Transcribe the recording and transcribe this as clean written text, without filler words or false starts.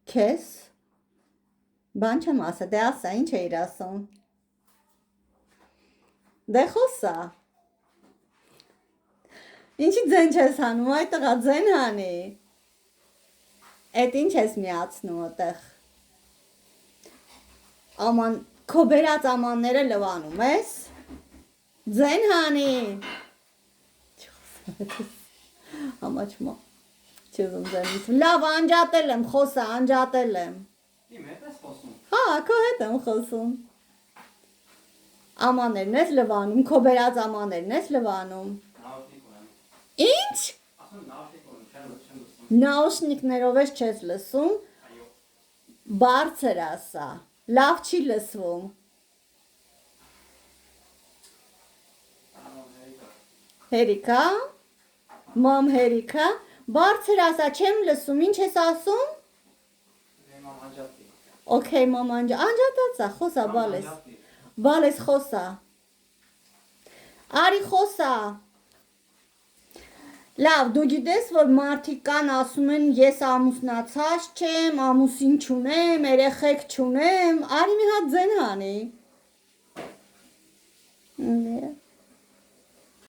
Քեզ բան չեմ ասա, դե ասա, ինչ էիր ասում։ Դե խոսա։ Ինչի ձեն չես հանում, այդ տղա ձեն հանի։ Էդ ինչ ես միացնում այդտեղ։ Աման, քո բերած ամանները լվանում ես։ Ձեն հանի։ Ամաչմա։ Չուզում ձենից։ Լավ, անջատել եմ, խոսա, անջատել եմ։ Իմ հետ ես խոսում։ Հա, քո հետ եմ խոսում։ Ամաներն ես լվանում, քո բերած ամաներն ես լվանում։ Նաուշնիկ ունեմ։ Ինչ։ Ասում նաուշնիկ ունեմ, չեմ լսում։ Նաուշնիկներով ես չես լսում։ Այո։ Բարձր ասա։ Լավ չի լսվում։ Հերիկա։ Մամ հերիկա։ Բարձր ասա, չեմ լսում, ինչ ես ասում։ Մամ անջատի։ Okay, մամ անջատացա, խոսա, բալես։ Բալես խոսա։ Արի խոսա։ Լավ, դու գիտես, որ մարդիկ կան ասում են, ես ամուսնացած չեմ, ամուսին չունեմ, երեխեք չունեմ, արի մի հատ ձեն հանի։